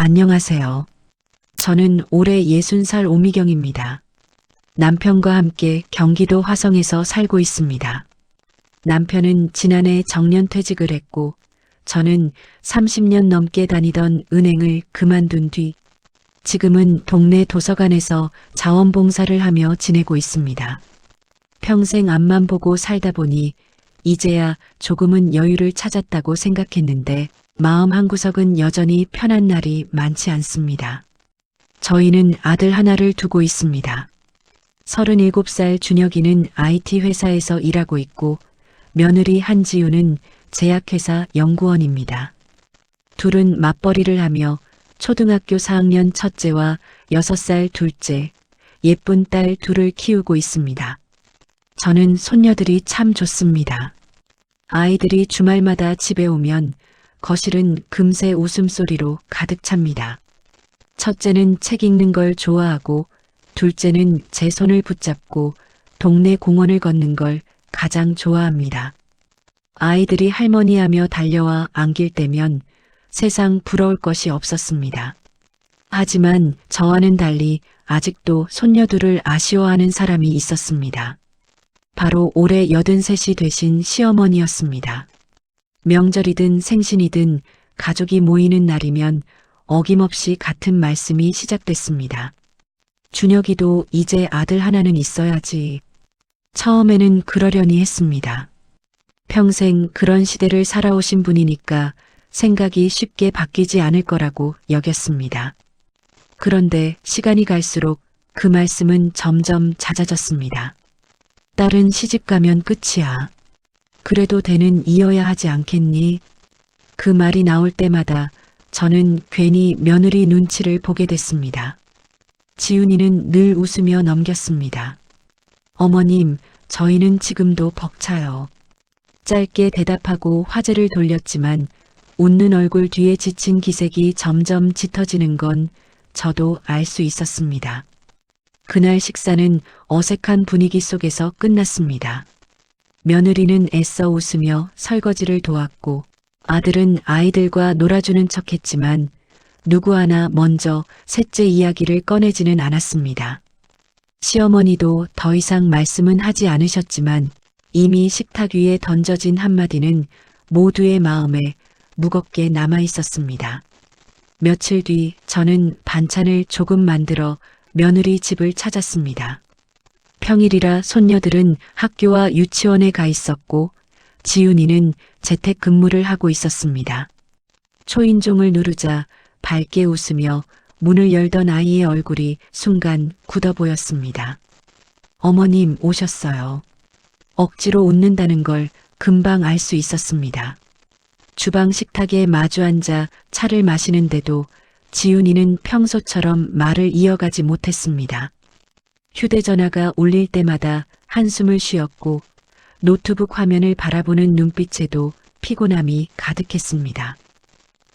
안녕하세요. 저는 올해 60살 오미경입니다. 남편과 함께 경기도 화성에서 살고 있습니다. 남편은 지난해 정년퇴직을 했고 저는 30년 넘게 다니던 은행을 그만둔 뒤 지금은 동네 도서관에서 자원봉사를 하며 지내고 있습니다. 평생 앞만 보고 살다 보니 이제야 조금은 여유를 찾았다고 생각했는데 마음 한구석은 여전히 편한 날이 많지 않습니다. 저희는 아들 하나를 두고 있습니다. 37살 준혁이는 IT 회사에서 일하고 있고 며느리 한지우는 제약회사 연구원입니다. 둘은 맞벌이를 하며 초등학교 4학년 첫째와 6살 둘째, 예쁜 딸 둘을 키우고 있습니다. 저는 손녀들이 참 좋습니다. 아이들이 주말마다 집에 오면 거실은 금세 웃음소리로 가득 찹니다. 첫째는 책 읽는 걸 좋아하고 둘째는 제 손을 붙잡고 동네 공원을 걷는 걸 가장 좋아합니다. 아이들이 할머니하며 달려와 안길 때면 세상 부러울 것이 없었습니다. 하지만 저와는 달리 아직도 손녀들을 아쉬워하는 사람이 있었습니다. 바로 올해 83이 되신 시어머니였습니다. 명절이든 생신이든 가족이 모이는 날이면 어김없이 같은 말씀이 시작됐습니다. 준혁이도 이제 아들 하나는 있어야지. 처음에는 그러려니 했습니다. 평생 그런 시대를 살아오신 분이니까 생각이 쉽게 바뀌지 않을 거라고 여겼습니다. 그런데 시간이 갈수록 그 말씀은 점점 잦아졌습니다. 딸은 시집 가면 끝이야. 그래도 대는 이어야 하지 않겠니? 그 말이 나올 때마다 저는 괜히 며느리 눈치를 보게 됐습니다. 지훈이는 늘 웃으며 넘겼습니다. 어머님, 저희는 지금도 벅차요. 짧게 대답하고 화제를 돌렸지만 웃는 얼굴 뒤에 지친 기색이 점점 짙어지는 건 저도 알 수 있었습니다. 그날 식사는 어색한 분위기 속에서 끝났습니다. 며느리는 애써 웃으며 설거지를 도왔고 아들은 아이들과 놀아주는 척했지만 누구 하나 먼저 셋째 이야기를 꺼내지는 않았습니다. 시어머니도 더 이상 말씀은 하지 않으셨지만 이미 식탁 위에 던져진 한마디는 모두의 마음에 무겁게 남아 있었습니다. 며칠 뒤 저는 반찬을 조금 만들어 며느리 집을 찾았습니다. 평일이라 손녀들은 학교와 유치원에 가 있었고 지훈이는 재택근무를 하고 있었습니다. 초인종을 누르자 밝게 웃으며 문을 열던 아이의 얼굴이 순간 굳어 보였습니다. 어머님 오셨어요. 억지로 웃는다는 걸 금방 알 수 있었습니다. 주방 식탁에 마주 앉아 차를 마시는데도 지훈이는 평소처럼 말을 이어가지 못했습니다. 휴대전화가 울릴 때마다 한숨을 쉬었고 노트북 화면을 바라보는 눈빛에도 피곤함이 가득했습니다.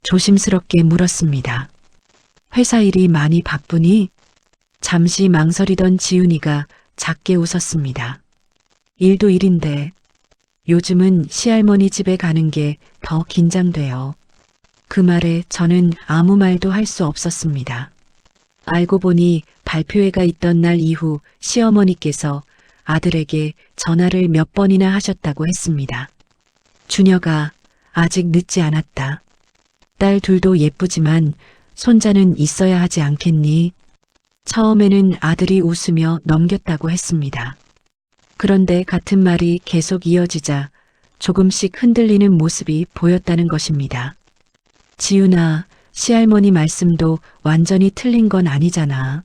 조심스럽게 물었습니다. 회사 일이 많이 바쁘니? 잠시 망설이던 지훈이가 작게 웃었습니다. 일도 일인데 요즘은 시할머니 집에 가는 게 더 긴장돼요. 그 말에 저는 아무 말도 할 수 없었습니다. 알고 보니 발표회가 있던 날 이후 시어머니께서 아들에게 전화를 몇 번이나 하셨다고 했습니다. 준혁아, 아직 늦지 않았다. 딸 둘도 예쁘지만 손자는 있어야 하지 않겠니? 처음에는 아들이 웃으며 넘겼다고 했습니다. 그런데 같은 말이 계속 이어지자 조금씩 흔들리는 모습이 보였다는 것입니다. 지훈아, 시할머니 말씀도 완전히 틀린 건 아니잖아.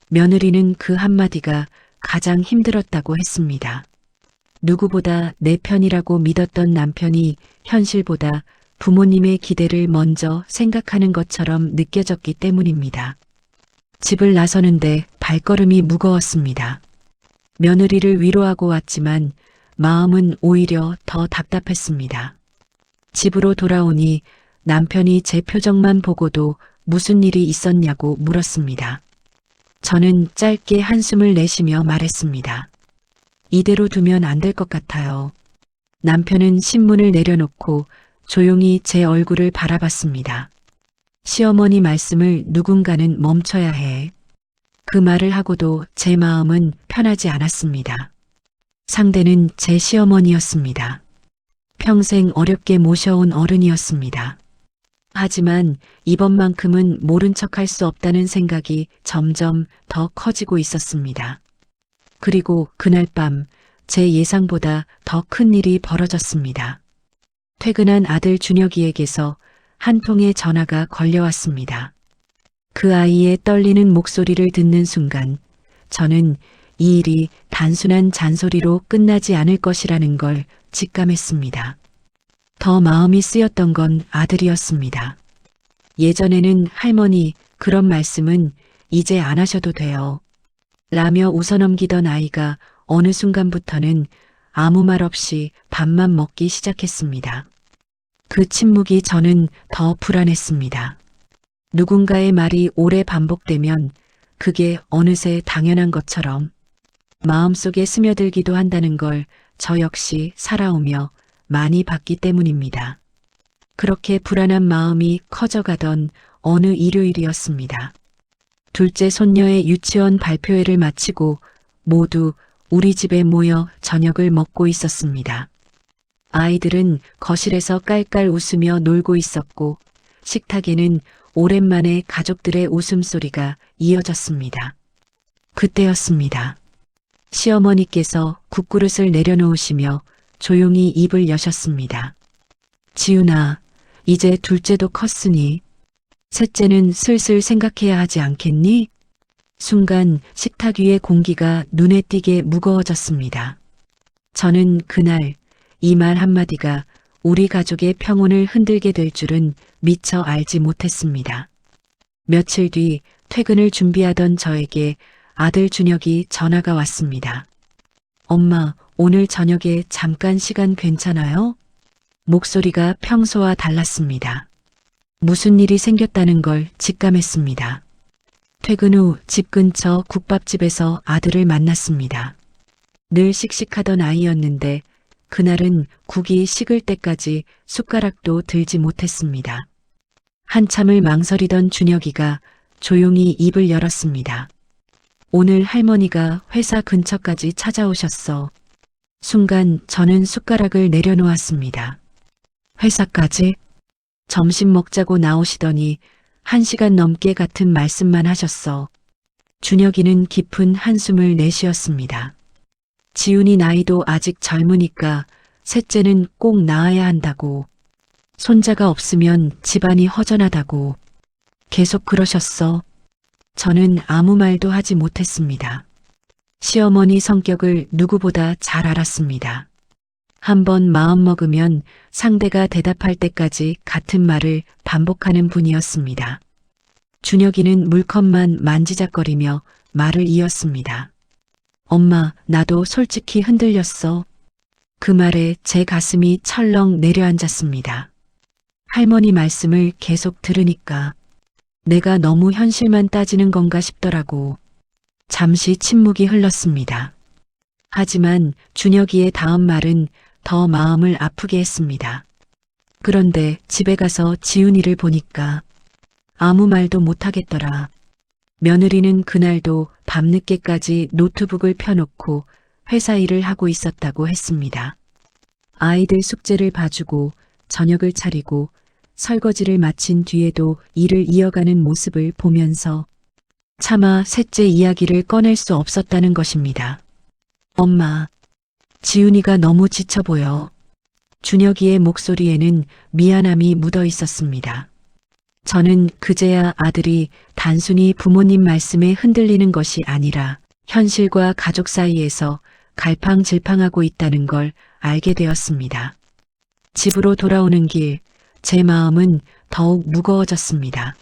며느리는 그 한마디가 가장 힘들었다고 했습니다. 누구보다 내 편이라고 믿었던 남편이 현실보다 부모님의 기대를 먼저 생각하는 것처럼 느껴졌기 때문입니다. 집을 나서는데 발걸음이 무거웠습니다. 며느리를 위로하고 왔지만 마음은 오히려 더 답답했습니다. 집으로 돌아오니 남편이 제 표정만 보고도 무슨 일이 있었냐고 물었습니다. 저는 짧게 한숨을 내쉬며 말했습니다. 이대로 두면 안 될 것 같아요. 남편은 신문을 내려놓고 조용히 제 얼굴을 바라봤습니다. 시어머니 말씀을 누군가는 멈춰야 해. 그 말을 하고도 제 마음은 편하지 않았습니다. 상대는 제 시어머니였습니다. 평생 어렵게 모셔온 어른이었습니다. 하지만 이번만큼은 모른 척할 수 없다는 생각이 점점 더 커지고 있었습니다. 그리고 그날 밤 제 예상보다 더 큰 일이 벌어졌습니다. 퇴근한 아들 준혁이에게서 한 통의 전화가 걸려왔습니다. 그 아이의 떨리는 목소리를 듣는 순간 저는 이 일이 단순한 잔소리로 끝나지 않을 것이라는 걸 직감했습니다. 더 마음이 쓰였던 건 아들이었습니다. 예전에는 할머니, 그런 말씀은 이제 안 하셔도 돼요. 라며 웃어넘기던 아이가 어느 순간부터는 아무 말 없이 밥만 먹기 시작했습니다. 그 침묵이 저는 더 불안했습니다. 누군가의 말이 오래 반복되면 그게 어느새 당연한 것처럼 마음속에 스며들기도 한다는 걸 저 역시 살아오며 많이 봤기 때문입니다. 그렇게 불안한 마음이 커져가던 어느 일요일이었습니다. 둘째 손녀의 유치원 발표회를 마치고 모두 우리 집에 모여 저녁을 먹고 있었습니다. 아이들은 거실에서 깔깔 웃으며 놀고 있었고 식탁에는 오랜만에 가족들의 웃음소리가 이어졌습니다. 그때였습니다. 시어머니께서 국그릇을 내려놓으시며 조용히 입을 여셨습니다. 지훈아, 이제 둘째도 컸으니 셋째는 슬슬 생각해야 하지 않겠니? 순간 식탁 위의 공기가 눈에 띄게 무거워졌습니다. 저는 그날 이 말 한마디가 우리 가족의 평온을 흔들게 될 줄은 미처 알지 못했습니다. 며칠 뒤 퇴근을 준비하던 저에게 아들 준혁이 전화가 왔습니다. 엄마, 오늘 저녁에 잠깐 시간 괜찮아요? 목소리가 평소와 달랐습니다. 무슨 일이 생겼다는 걸 직감했습니다. 퇴근 후 집 근처 국밥집에서 아들을 만났습니다. 늘 씩씩하던 아이였는데 그날은 국이 식을 때까지 숟가락도 들지 못했습니다. 한참을 망설이던 준혁이가 조용히 입을 열었습니다. 오늘 할머니가 회사 근처까지 찾아오셨어. 순간 저는 숟가락을 내려놓았습니다. 회사까지? 점심 먹자고 나오시더니 1시간 넘게 같은 말씀만 하셨어. 준혁이는 깊은 한숨을 내쉬었습니다. 지훈이 나이도 아직 젊으니까 셋째는 꼭 낳아야 한다고. 손자가 없으면 집안이 허전하다고. 계속 그러셨어. 저는 아무 말도 하지 못했습니다. 시어머니 성격을 누구보다 잘 알았습니다. 한번 마음먹으면 상대가 대답할 때까지 같은 말을 반복하는 분이었습니다. 준혁이는 물컵만 만지작거리며 말을 이었습니다. 엄마, 나도 솔직히 흔들렸어. 그 말에 제 가슴이 철렁 내려앉았습니다. 할머니 말씀을 계속 들으니까 내가 너무 현실만 따지는 건가 싶더라고. 잠시 침묵이 흘렀습니다. 하지만 준혁이의 다음 말은 더 마음을 아프게 했습니다. 그런데 집에 가서 지훈이를 보니까 아무 말도 못하겠더라. 며느리는 그날도 밤늦게까지 노트북을 펴놓고 회사 일을 하고 있었다고 했습니다. 아이들 숙제를 봐주고 저녁을 차리고 설거지를 마친 뒤에도 일을 이어가는 모습을 보면서 차마 셋째 이야기를 꺼낼 수 없었다는 것입니다. 엄마, 지훈이가 너무 지쳐 보여. 준혁이의 목소리에는 미안함이 묻어 있었습니다. 저는 그제야 아들이 단순히 부모님 말씀에 흔들리는 것이 아니라 현실과 가족 사이에서 갈팡질팡하고 있다는 걸 알게 되었습니다. 집으로 돌아오는 길, 제 마음은 더욱 무거워졌습니다.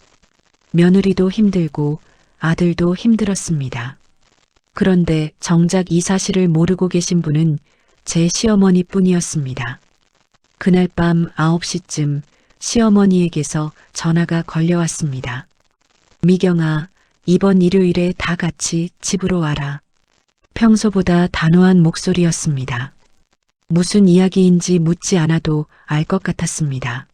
며느리도 힘들고 아들도 힘들었습니다. 그런데 정작 이 사실을 모르고 계신 분은 제 시어머니 뿐이었습니다. 그날 밤 9시쯤 시어머니에게서 전화가 걸려왔습니다. 미경아, 이번 일요일에 다 같이 집으로 와라. 평소보다 단호한 목소리였습니다. 무슨 이야기인지 묻지 않아도 알 것 같았습니다.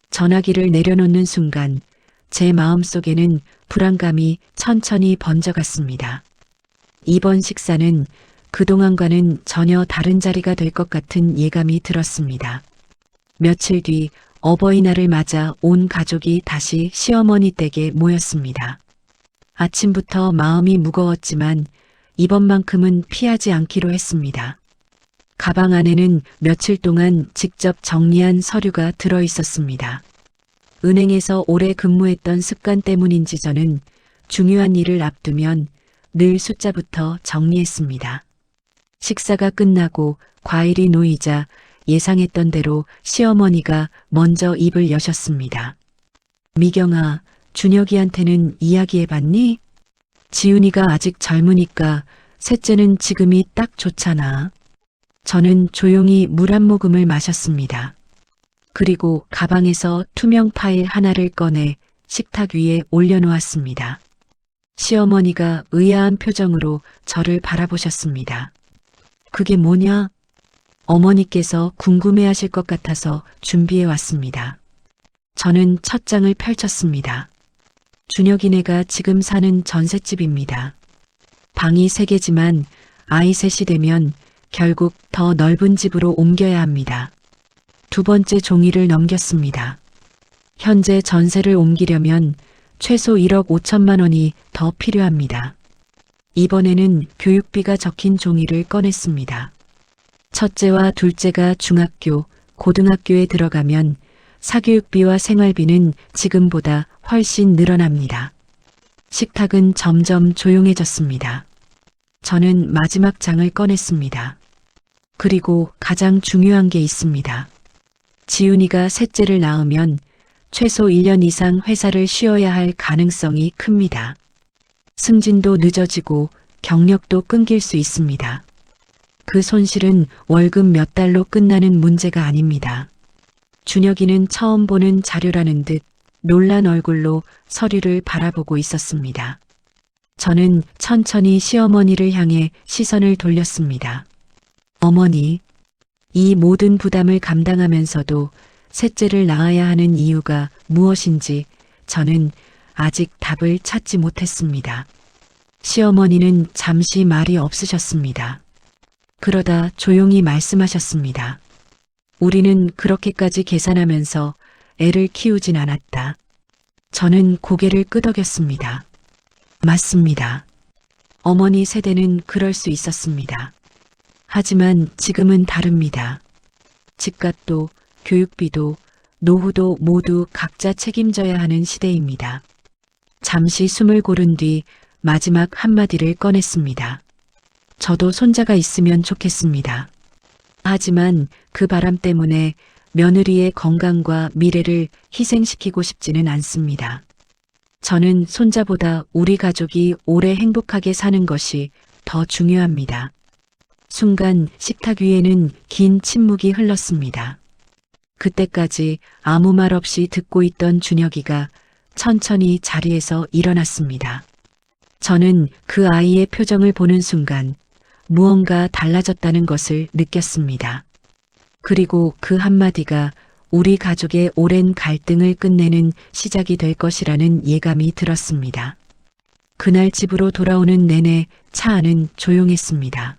전화기를 내려놓는 순간 제 마음속에는 불안감이 천천히 번져갔습니다. 이번 식사는 그동안과는 전혀 다른 자리가 될 것 같은 예감이 들었습니다. 며칠 뒤 어버이날을 맞아 온 가족이 다시 시어머니 댁에 모였습니다. 아침부터 마음이 무거웠지만 이번만큼은 피하지 않기로 했습니다. 가방 안에는 며칠 동안 직접 정리한 서류가 들어 있었습니다. 은행에서 오래 근무했던 습관 때문인지 저는 중요한 일을 앞두면 늘 숫자부터 정리했습니다. 식사가 끝나고 과일이 놓이자 예상했던 대로 시어머니가 먼저 입을 여셨습니다. 미경아, 준혁이한테는 이야기해봤니? 지훈이가 아직 젊으니까 셋째는 지금이 딱 좋잖아. 저는 조용히 물 한 모금을 마셨습니다. 그리고 가방에서 투명 파일 하나를 꺼내 식탁 위에 올려놓았습니다. 시어머니가 의아한 표정으로 저를 바라보셨습니다. 그게 뭐냐? 어머니께서 궁금해하실 것 같아서 준비해 왔습니다. 저는 첫 장을 펼쳤습니다. 준혁이네가 지금 사는 전셋집입니다. 방이 3개지만 아이 셋이 되면 결국 더 넓은 집으로 옮겨야 합니다. 두 번째 종이를 넘겼습니다. 현재 전세를 옮기려면 최소 1억 5천만 원이 더 필요합니다. 이번에는 교육비가 적힌 종이를 꺼냈습니다. 첫째와 둘째가 중학교, 고등학교에 들어가면 사교육비와 생활비는 지금보다 훨씬 늘어납니다. 식탁은 점점 조용해졌습니다. 저는 마지막 장을 꺼냈습니다. 그리고 가장 중요한 게 있습니다. 지훈이가 셋째를 낳으면 최소 1년 이상 회사를 쉬어야 할 가능성이 큽니다. 승진도 늦어지고 경력도 끊길 수 있습니다. 그 손실은 월급 몇 달로 끝나는 문제가 아닙니다. 준혁이는 처음 보는 자료라는 듯 놀란 얼굴로 서류를 바라보고 있었습니다. 저는 천천히 시어머니를 향해 시선을 돌렸습니다. 어머니, 이 모든 부담을 감당하면서도 셋째를 낳아야 하는 이유가 무엇인지 저는 아직 답을 찾지 못했습니다. 시어머니는 잠시 말이 없으셨습니다. 그러다 조용히 말씀하셨습니다. 우리는 그렇게까지 계산하면서 애를 키우진 않았다. 저는 고개를 끄덕였습니다. 맞습니다. 어머니 세대는 그럴 수 있었습니다. 하지만 지금은 다릅니다. 집값도 교육비도 노후도 모두 각자 책임져야 하는 시대입니다. 잠시 숨을 고른 뒤 마지막 한마디를 꺼냈습니다. 저도 손자가 있으면 좋겠습니다. 하지만 그 바람 때문에 며느리의 건강과 미래를 희생시키고 싶지는 않습니다. 저는 손자보다 우리 가족이 오래 행복하게 사는 것이 더 중요합니다. 순간 식탁 위에는 긴 침묵이 흘렀습니다. 그때까지 아무 말 없이 듣고 있던 준혁이가 천천히 자리에서 일어났습니다. 저는 그 아이의 표정을 보는 순간 무언가 달라졌다는 것을 느꼈습니다. 그리고 그 한마디가 우리 가족의 오랜 갈등을 끝내는 시작이 될 것이라는 예감이 들었습니다. 그날 집으로 돌아오는 내내 차 안은 조용했습니다.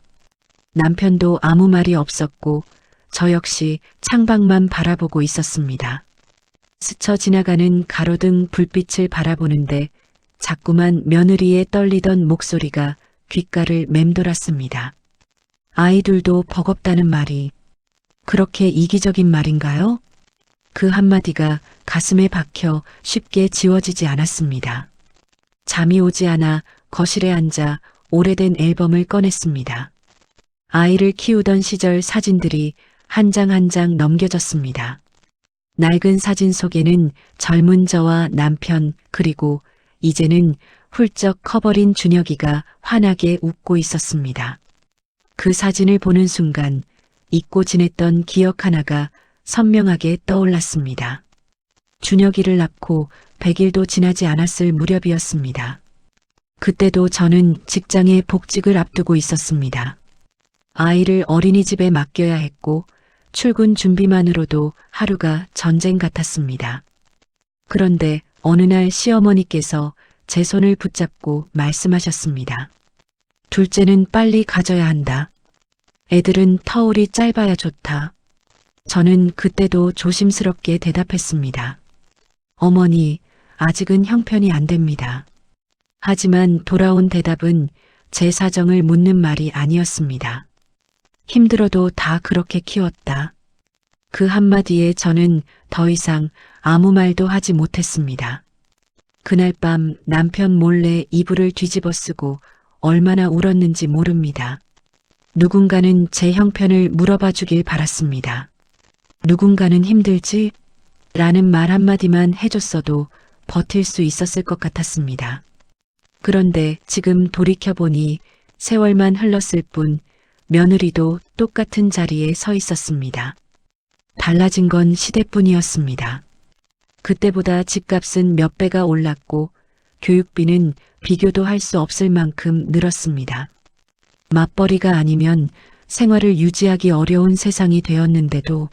남편도 아무 말이 없었고 저 역시 창밖만 바라보고 있었습니다. 스쳐 지나가는 가로등 불빛을 바라보는데 자꾸만 며느리의 떨리던 목소리가 귓가를 맴돌았습니다. 아이들도 버겁다는 말이 그렇게 이기적인 말인가요? 그 한마디가 가슴에 박혀 쉽게 지워지지 않았습니다. 잠이 오지 않아 거실에 앉아 오래된 앨범을 꺼냈습니다. 아이를 키우던 시절 사진들이 한 장 한 장 넘겨졌습니다. 낡은 사진 속에는 젊은 저와 남편 그리고 이제는 훌쩍 커버린 준혁이가 환하게 웃고 있었습니다. 그 사진을 보는 순간 잊고 지냈던 기억 하나가 선명하게 떠올랐습니다. 준혁이를 낳고 100일도 지나지 않았을 무렵이었습니다. 그때도 저는 직장에 복직을 앞두고 있었습니다. 아이를 어린이집에 맡겨야 했고 출근 준비만으로도 하루가 전쟁 같았습니다. 그런데 어느 날 시어머니께서 제 손을 붙잡고 말씀하셨습니다. 둘째는 빨리 가져야 한다. 애들은 터울이 짧아야 좋다. 저는 그때도 조심스럽게 대답했습니다. 어머니, 아직은 형편이 안 됩니다. 하지만 돌아온 대답은 제 사정을 묻는 말이 아니었습니다. 힘들어도 다 그렇게 키웠다. 그 한마디에 저는 더 이상 아무 말도 하지 못했습니다. 그날 밤 남편 몰래 이불을 뒤집어 쓰고 얼마나 울었는지 모릅니다. 누군가는 제 형편을 물어봐 주길 바랐습니다. 누군가는 힘들지? 라는 말 한마디만 해줬어도 버틸 수 있었을 것 같았습니다. 그런데 지금 돌이켜보니 세월만 흘렀을 뿐 며느리도 똑같은 자리에 서 있었습니다. 달라진 건 시대뿐이었습니다. 그때보다 집값은 몇 배가 올랐고 교육비는 비교도 할 수 없을 만큼 늘었습니다. 맞벌이가 아니면 생활을 유지하기 어려운 세상이 되었는데도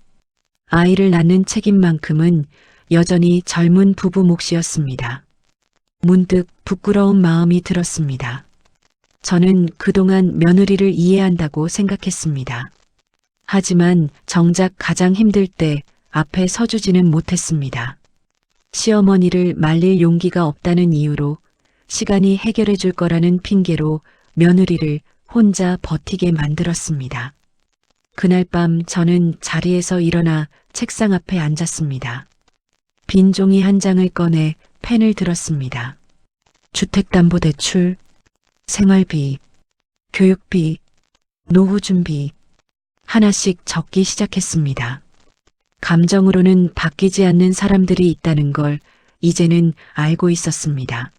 아이를 낳는 책임만큼은 여전히 젊은 부부 몫이었습니다. 문득 부끄러운 마음이 들었습니다. 저는 그동안 며느리를 이해한다고 생각했습니다. 하지만 정작 가장 힘들 때 앞에 서주지는 못했습니다. 시어머니를 말릴 용기가 없다는 이유로 시간이 해결해 줄 거라는 핑계로 며느리를 혼자 버티게 만들었습니다. 그날 밤 저는 자리에서 일어나 책상 앞에 앉았습니다. 빈 종이 한 장을 꺼내 펜을 들었습니다. 주택담보대출, 생활비, 교육비, 노후준비 하나씩 적기 시작했습니다. 감정으로는 바뀌지 않는 사람들이 있다는 걸 이제는 알고 있었습니다.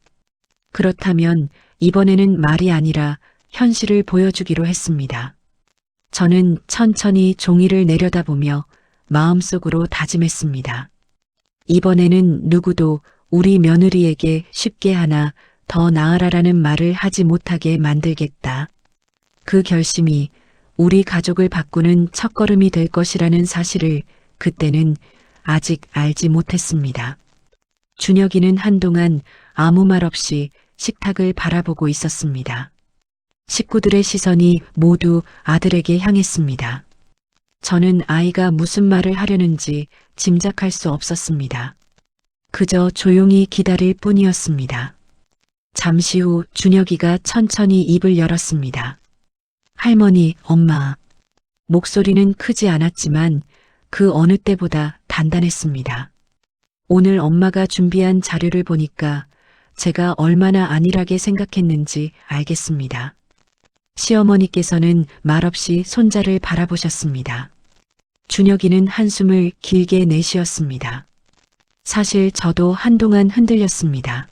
그렇다면 이번에는 말이 아니라 현실을 보여주기로 했습니다. 저는 천천히 종이를 내려다보며 마음속으로 다짐했습니다. 이번에는 누구도 우리 며느리에게 쉽게 하나 더 나으라라는 말을 하지 못하게 만들겠다. 그 결심이 우리 가족을 바꾸는 첫걸음이 될 것이라는 사실을 그때는 아직 알지 못했습니다. 준혁이는 한동안 아무 말 없이 식탁을 바라보고 있었습니다. 식구들의 시선이 모두 아들에게 향했습니다. 저는 아이가 무슨 말을 하려는지 짐작할 수 없었습니다. 그저 조용히 기다릴 뿐이었습니다. 잠시 후 준혁이가 천천히 입을 열었습니다. 할머니, 엄마. 목소리는 크지 않았지만 그 어느 때보다 단단했습니다. 오늘 엄마가 준비한 자료를 보니까 제가 얼마나 안일하게 생각했는지 알겠습니다. 시어머니께서는 말없이 손자를 바라보셨습니다. 준혁이는 한숨을 길게 내쉬었습니다. 사실 저도 한동안 흔들렸습니다.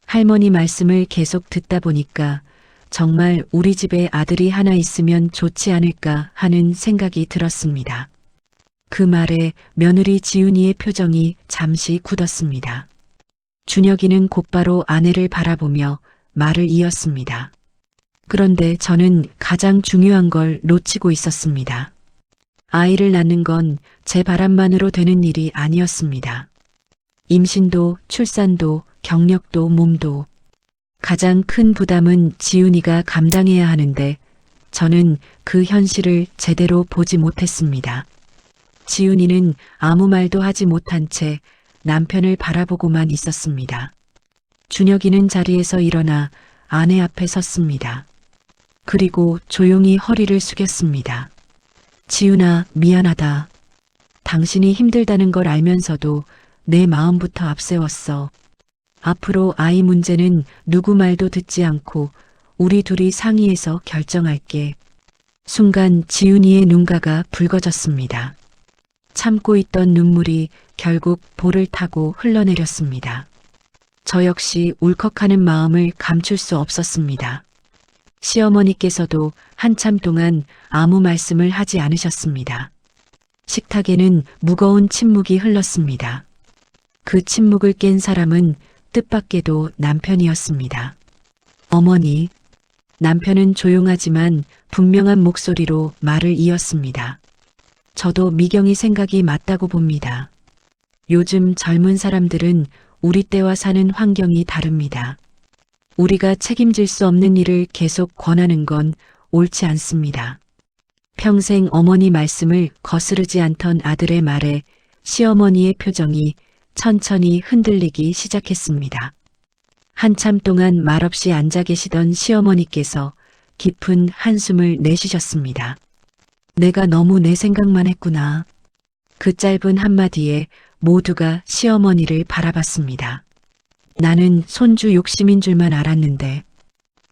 할머니 말씀을 계속 듣다 보니까 정말 우리 집에 아들이 하나 있으면 좋지 않을까 하는 생각이 들었습니다. 그 말에 며느리 지훈이의 표정이 잠시 굳었습니다. 준혁이는 곧바로 아내를 바라보며 말을 이었습니다. 그런데 저는 가장 중요한 걸 놓치고 있었습니다. 아이를 낳는 건 제 바람만으로 되는 일이 아니었습니다. 임신도, 출산도, 경력도, 몸도 가장 큰 부담은 지훈이가 감당해야 하는데 저는 그 현실을 제대로 보지 못했습니다. 지훈이는 아무 말도 하지 못한 채 남편을 바라보고만 있었습니다. 준혁이는 자리에서 일어나 아내 앞에 섰습니다. 그리고 조용히 허리를 숙였습니다. 지훈아, 미안하다. 당신이 힘들다는 걸 알면서도 내 마음부터 앞세웠어. 앞으로 아이 문제는 누구 말도 듣지 않고 우리 둘이 상의해서 결정할게. 순간 지훈이의 눈가가 붉어졌습니다. 참고 있던 눈물이 결국 볼을 타고 흘러내렸습니다. 저 역시 울컥하는 마음을 감출 수 없었습니다. 시어머니께서도 한참 동안 아무 말씀을 하지 않으셨습니다. 식탁에는 무거운 침묵이 흘렀습니다. 그 침묵을 깬 사람은 뜻밖에도 남편이었습니다. 어머니, 남편은 조용하지만 분명한 목소리로 말을 이었습니다. 저도 미경이 생각이 맞다고 봅니다. 요즘 젊은 사람들은 우리 때와 사는 환경이 다릅니다. 우리가 책임질 수 없는 일을 계속 권하는 건 옳지 않습니다. 평생 어머니 말씀을 거스르지 않던 아들의 말에 시어머니의 표정이 천천히 흔들리기 시작했습니다. 한참 동안 말없이 앉아 계시던 시어머니께서 깊은 한숨을 내쉬셨습니다. 내가 너무 내 생각만 했구나. 그 짧은 한마디에 모두가 시어머니를 바라봤습니다. 나는 손주 욕심인 줄만 알았는데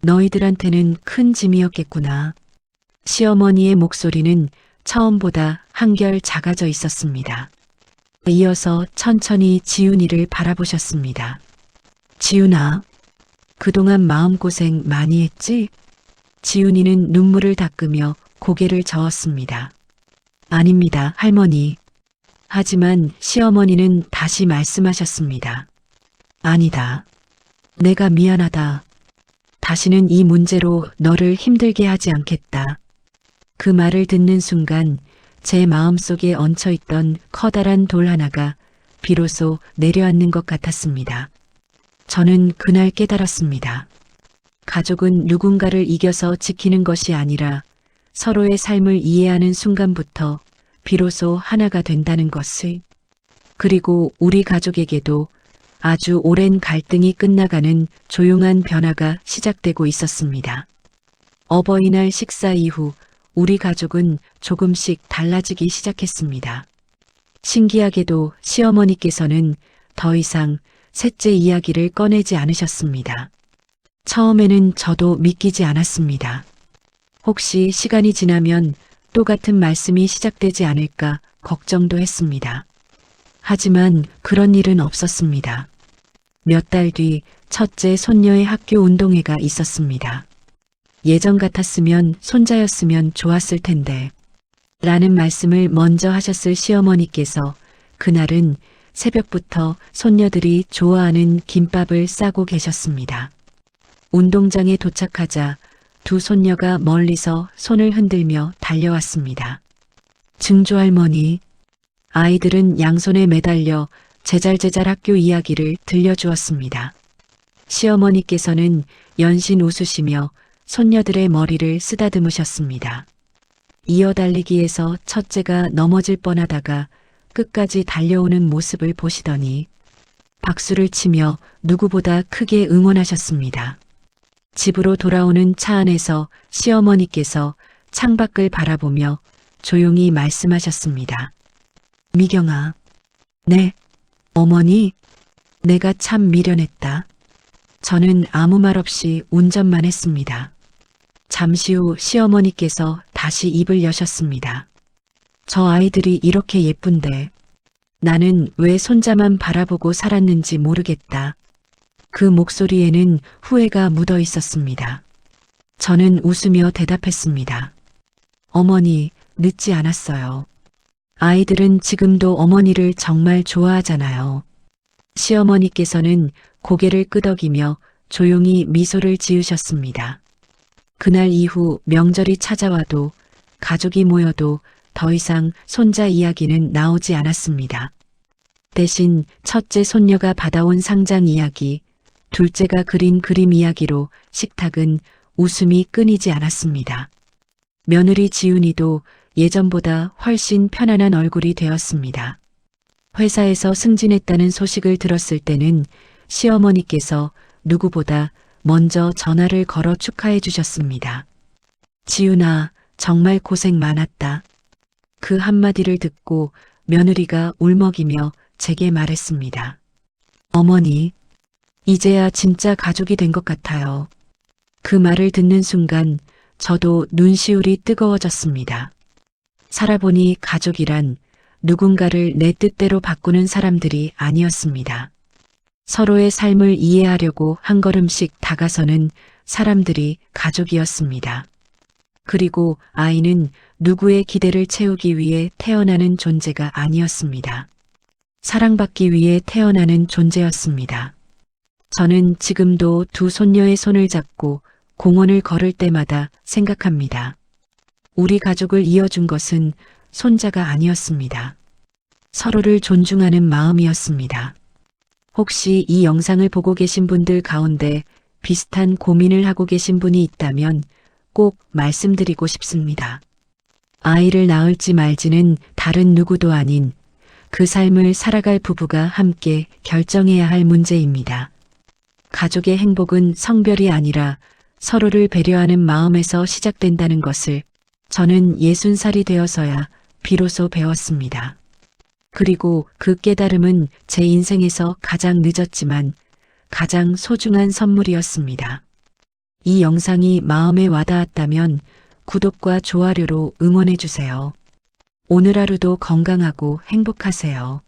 너희들한테는 큰 짐이었겠구나. 시어머니의 목소리는 처음보다 한결 작아져 있었습니다. 이어서 천천히 지훈이를 바라보셨습니다. 지훈아, 그동안 마음고생 많이 했지? 지훈이는 눈물을 닦으며 고개를 저었습니다. 아닙니다, 할머니. 하지만 시어머니는 다시 말씀하셨습니다. 아니다. 내가 미안하다. 다시는 이 문제로 너를 힘들게 하지 않겠다. 그 말을 듣는 순간 제 마음속에 얹혀있던 커다란 돌 하나가 비로소 내려앉는 것 같았습니다. 저는 그날 깨달았습니다. 가족은 누군가를 이겨서 지키는 것이 아니라 서로의 삶을 이해하는 순간부터 비로소 하나가 된다는 것을. 그리고 우리 가족에게도 아주 오랜 갈등이 끝나가는 조용한 변화가 시작되고 있었습니다. 어버이날 식사 이후 우리 가족은 조금씩 달라지기 시작했습니다. 신기하게도 시어머니께서는 더 이상 셋째 이야기를 꺼내지 않으셨습니다. 처음에는 저도 믿기지 않았습니다. 혹시 시간이 지나면 또 같은 말씀이 시작되지 않을까 걱정도 했습니다. 하지만 그런 일은 없었습니다. 몇 달 뒤 첫째 손녀의 학교 운동회가 있었습니다. 예전 같았으면 손자였으면 좋았을 텐데 라는 말씀을 먼저 하셨을 시어머니께서 그날은 새벽부터 손녀들이 좋아하는 김밥을 싸고 계셨습니다. 운동장에 도착하자 두 손녀가 멀리서 손을 흔들며 달려왔습니다. 증조할머니, 아이들은 양손에 매달려 제잘제잘 학교 이야기를 들려주었습니다. 시어머니께서는 연신 웃으시며 손녀들의 머리를 쓰다듬으셨습니다. 이어달리기에서 첫째가 넘어질 뻔하다가 끝까지 달려오는 모습을 보시더니 박수를 치며 누구보다 크게 응원하셨습니다. 집으로 돌아오는 차 안에서 시어머니께서 창밖을 바라보며 조용히 말씀하셨습니다. 미경아, 네, 어머니, 내가 참 미련했다. 저는 아무 말 없이 운전만 했습니다. 잠시 후 시어머니께서 다시 입을 여셨습니다. 저 아이들이 이렇게 예쁜데 나는 왜 손자만 바라보고 살았는지 모르겠다. 그 목소리에는 후회가 묻어 있었습니다. 저는 웃으며 대답했습니다. 어머니, 늦지 않았어요. 아이들은 지금도 어머니를 정말 좋아하잖아요. 시어머니께서는 고개를 끄덕이며 조용히 미소를 지으셨습니다. 그날 이후 명절이 찾아와도 가족이 모여도 더 이상 손자 이야기는 나오지 않았습니다. 대신 첫째 손녀가 받아온 상장 이야기, 둘째가 그린 그림 이야기로 식탁은 웃음이 끊이지 않았습니다. 며느리 지훈이도 예전보다 훨씬 편안한 얼굴이 되었습니다. 회사에서 승진했다는 소식을 들었을 때는 시어머니께서 누구보다 먼저 전화를 걸어 축하해 주셨습니다. 지훈아, 정말 고생 많았다. 그 한마디를 듣고 며느리가 울먹이며 제게 말했습니다. 어머니, 이제야 진짜 가족이 된 것 같아요. 그 말을 듣는 순간 저도 눈시울이 뜨거워졌습니다. 살아보니 가족이란 누군가를 내 뜻대로 바꾸는 사람들이 아니었습니다. 서로의 삶을 이해하려고 한 걸음씩 다가서는 사람들이 가족이었습니다. 그리고 아이는 누구의 기대를 채우기 위해 태어나는 존재가 아니었습니다. 사랑받기 위해 태어나는 존재였습니다. 저는 지금도 두 손녀의 손을 잡고 공원을 걸을 때마다 생각합니다. 우리 가족을 이어준 것은 손자가 아니었습니다. 서로를 존중하는 마음이었습니다. 혹시 이 영상을 보고 계신 분들 가운데 비슷한 고민을 하고 계신 분이 있다면 꼭 말씀드리고 싶습니다. 아이를 낳을지 말지는 다른 누구도 아닌 그 삶을 살아갈 부부가 함께 결정해야 할 문제입니다. 가족의 행복은 성별이 아니라 서로를 배려하는 마음에서 시작된다는 것을 저는 60살이 되어서야 비로소 배웠습니다. 그리고 그 깨달음은 제 인생에서 가장 늦었지만 가장 소중한 선물이었습니다. 이 영상이 마음에 와닿았다면 구독과 좋아요로 응원해 주세요. 오늘 하루도 건강하고 행복하세요.